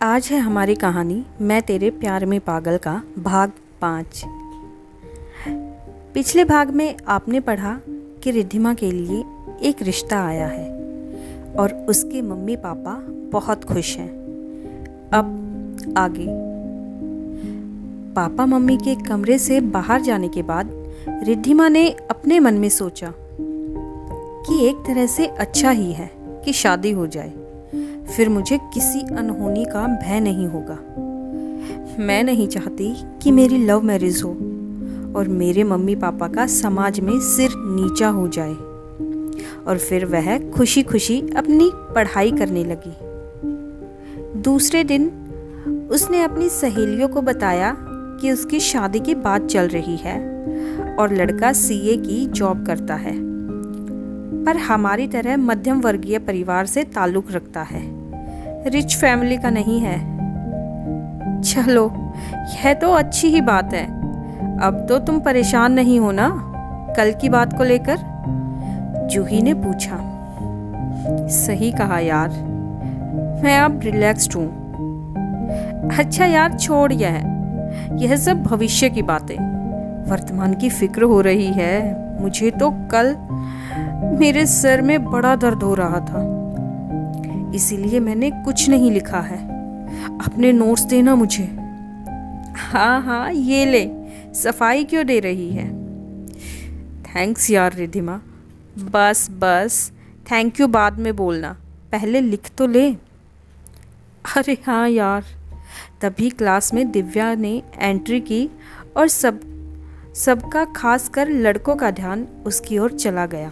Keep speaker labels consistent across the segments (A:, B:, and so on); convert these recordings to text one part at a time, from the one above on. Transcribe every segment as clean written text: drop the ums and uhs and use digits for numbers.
A: आज है हमारी कहानी मैं तेरे प्यार में पागल का भाग 5। पिछले भाग में आपने पढ़ा कि रिद्धिमा के लिए एक रिश्ता आया है और उसके मम्मी पापा बहुत खुश हैं। अब आगे। पापा मम्मी के कमरे से बाहर जाने के बाद रिद्धिमा ने अपने मन में सोचा कि एक तरह से अच्छा ही है कि शादी हो जाए, फिर मुझे किसी अनहोनी का भय नहीं होगा। मैं नहीं चाहती कि मेरी लव मैरिज हो और मेरे मम्मी पापा का समाज में सिर नीचा हो जाए। और फिर वह खुशी खुशी अपनी पढ़ाई करने लगी। दूसरे दिन उसने अपनी सहेलियों को बताया कि उसकी शादी की बात चल रही है और लड़का सीए की जॉब करता है, पर हमारी तरह मध्यम वर्गीय परिवार से ताल्लुक़ रखता है, रिच फैमिली का नहीं है। चलो, यह तो अच्छी ही बात है। अब तो तुम परेशान नहीं हो ना कल की बात को लेकर? जूही ने पूछा। सही कहा यार, मैं अब रिलैक्स्ड हूँ। अच्छा यार, छोड़ यह सब भविष्य की बातें, वर्तमान की फिक्र हो रही है। मुझे तो कल मेरे सर में बड़ा दर्द हो रहा था, इसीलिए मैंने कुछ नहीं लिखा है। अपने नोट्स देना मुझे। हाँ, ये ले। सफाई क्यों दे रही है? थैंक्स यार रिद्धिमा। बस थैंक यू बाद में बोलना, पहले लिख तो ले। अरे हाँ यार। तभी क्लास में दिव्या ने एंट्री की और सबका खासकर लड़कों का ध्यान उसकी ओर चला गया।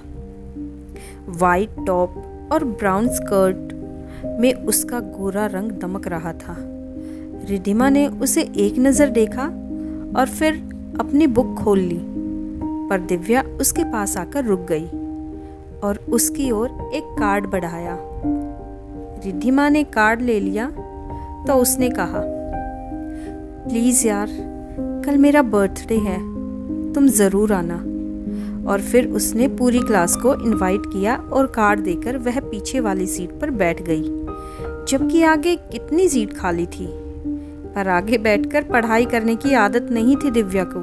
A: वाइट टॉप और ब्राउन स्कर्ट में उसका गोरा रंग दमक रहा था। रिद्धिमा ने उसे एक नज़र देखा और फिर अपनी बुक खोल ली, पर दिव्या उसके पास आकर रुक गई और उसकी ओर एक कार्ड बढ़ाया। रिद्धिमा ने कार्ड ले लिया तो उसने कहा, प्लीज़ यार, कल मेरा बर्थडे है, तुम ज़रूर आना। और फिर उसने पूरी क्लास को इनवाइट किया और कार्ड देकर वह पीछे वाली सीट पर बैठ गई, जबकि आगे कितनी सीट खाली थी। पर आगे बैठकर पढ़ाई करने की आदत नहीं थी दिव्या को।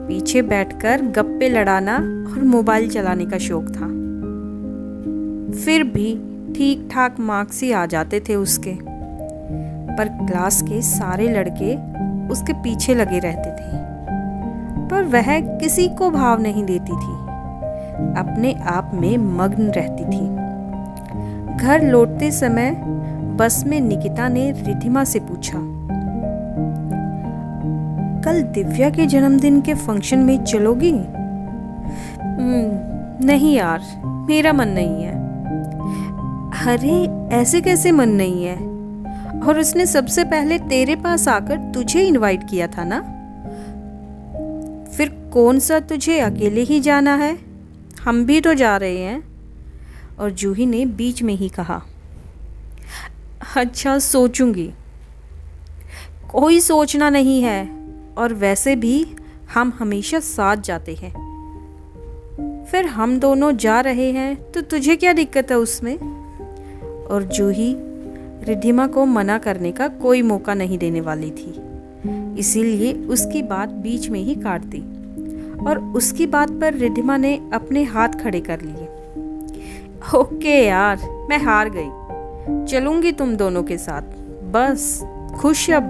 A: पीछे बैठकर गप्पे लड़ाना और मोबाइल चलाने का शौक था। फिर भी ठीक ठाक मार्क्स ही आ जाते थे उसके, पर क्लास के सारे लड़के उसके पीछे लगे रहते थे, पर वह किसी को भाव नहीं देती थी, अपने आप में मग्न रहती थी। घर लौटते समय बस में निकिता ने रिद्धिमा से पूछा, कल दिव्या के जन्मदिन के फंक्शन में चलोगी? नहीं यार, मेरा मन नहीं है। अरे ऐसे कैसे मन नहीं है? और उसने सबसे पहले तेरे पास आकर तुझे इनवाइट किया था ना? फिर कौन सा तुझे अकेले ही जाना है? हम भी तो जा रहे हैं। और जूही ने बीच में ही कहा, अच्छा सोचूंगी। कोई सोचना नहीं है, और वैसे भी हम हमेशा साथ जाते हैं। फिर हम दोनों जा रहे हैं तो तुझे क्या दिक्कत है उसमें? और जूही रिद्धिमा को मना करने का कोई मौका नहीं देने वाली थी, इसीलिए उसकी बात बीच में ही काट दी। और उसकी बात पर रिद्धिमा ने अपने हाथ खड़े कर लिए। ओके यार, मैं हार गई, चलूंगी तुम दोनों के साथ, बस खुश अब।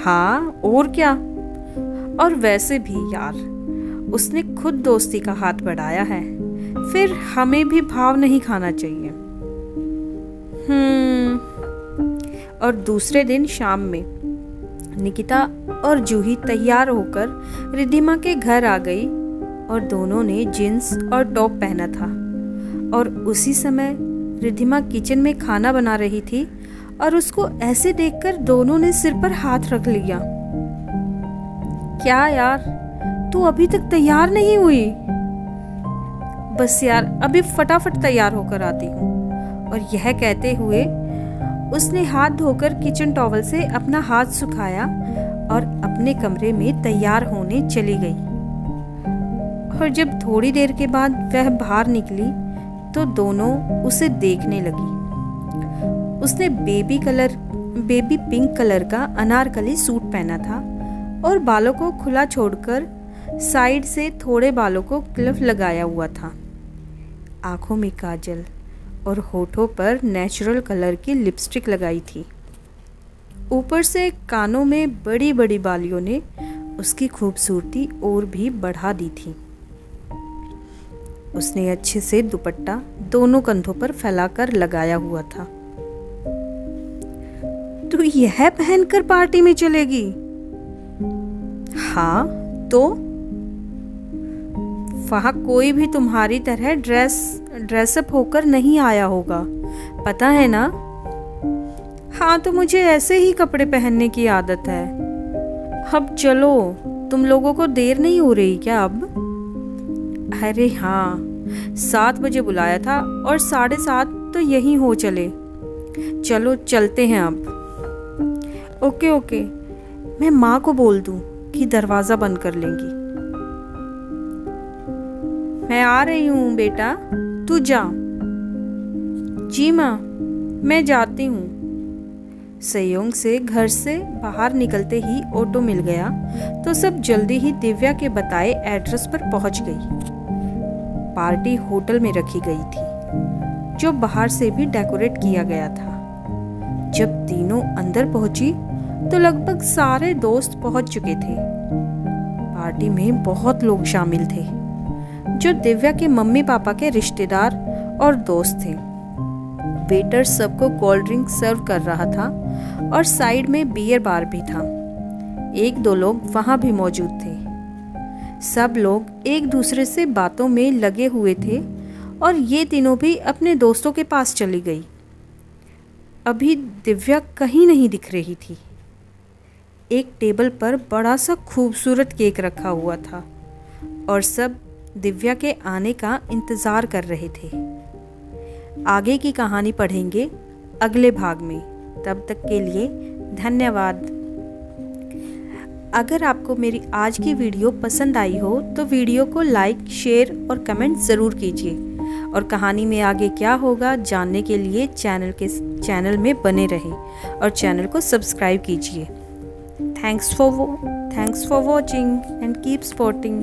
A: हाँ और क्या। और वैसे भी यार, उसने खुद दोस्ती का हाथ बढ़ाया है, फिर हमें भी भाव नहीं खाना चाहिए। और दूसरे दिन शाम में निकिता और जूही तैयार होकर रिद्धिमा के घर आ गई और दोनों ने जींस और टॉप पहना था। और उसी समय रिद्धिमा किचन में खाना बना रही थी और उसको ऐसे देखकर दोनों ने सिर पर हाथ रख लिया। क्या यार, तू अभी तक तैयार नहीं हुई? बस यार, अभी फटाफट तैयार होकर आती हूँ। और यह कहते हुए उसने हाथ धोकर किचन टॉवल से अपना हाथ सुखाया और अपने कमरे में तैयार होने चली गई। और जब थोड़ी देर के बाद वह बाहर निकली तो दोनों उसे देखने लगी। उसने बेबी पिंक कलर का अनारकली सूट पहना था और बालों को खुला छोड़कर साइड से थोड़े बालों को क्लिप लगाया हुआ था। आंखों में काजल और होठों पर नेचुरल कलर की लिपस्टिक लगाई थी। ऊपर से कानों में बड़ी बड़ी बालियों ने उसकी खूबसूरती और भी बढ़ा दी थी। उसने अच्छे से दुपट्टा दोनों कंधों पर फैलाकर लगाया हुआ था। तू यह पहनकर पार्टी में चलेगी? हाँ तो वहां कोई भी तुम्हारी तरह ड्रेसअप होकर नहीं आया होगा, पता है ना? हाँ तो मुझे ऐसे ही कपड़े पहनने की आदत है। अब चलो, तुम लोगों को देर नहीं हो रही क्या अब? अरे हाँ, 7 बजे बुलाया था और 7:30 तो यहीं हो चले। चलो चलते हैं अब। ओके, मैं माँ को बोल दूँ कि दरवाज़ा बंद कर लेंगी। मैं आ रही हूँ बेटा, तू जा। जी माँ, मैं जाती हूँ। संयोग से घर से बाहर निकलते ही ऑटो मिल गया तो सब जल्दी ही दिव्या के बताए एड्रेस पर पहुंच गई। पार्टी होटल में रखी गई थी जो बाहर से भी डेकोरेट किया गया था। जब तीनों अंदर पहुंची तो लगभग सारे दोस्त पहुंच चुके थे। पार्टी में बहुत लोग शामिल थे जो दिव्या के मम्मी पापा के रिश्तेदार और दोस्त थे। वेटर सबको कोल्ड ड्रिंक सर्व कर रहा था और साइड में बियर बार भी था। 1-2 लोग वहां भी मौजूद थे। सब लोग एक दूसरे से बातों में लगे हुए थे और ये तीनों भी अपने दोस्तों के पास चली गई। अभी दिव्या कहीं नहीं दिख रही थी। एक टेबल पर बड़ा सा खूबसूरत केक रखा हुआ था और सब दिव्या के आने का इंतज़ार कर रहे थे। आगे की कहानी पढ़ेंगे अगले भाग में। तब तक के लिए धन्यवाद। अगर आपको मेरी आज की वीडियो पसंद आई हो तो वीडियो को लाइक, शेयर और कमेंट ज़रूर कीजिए और कहानी में आगे क्या होगा जानने के लिए चैनल में बने रहें और चैनल को सब्सक्राइब कीजिए। Thanks for watching and keep supporting.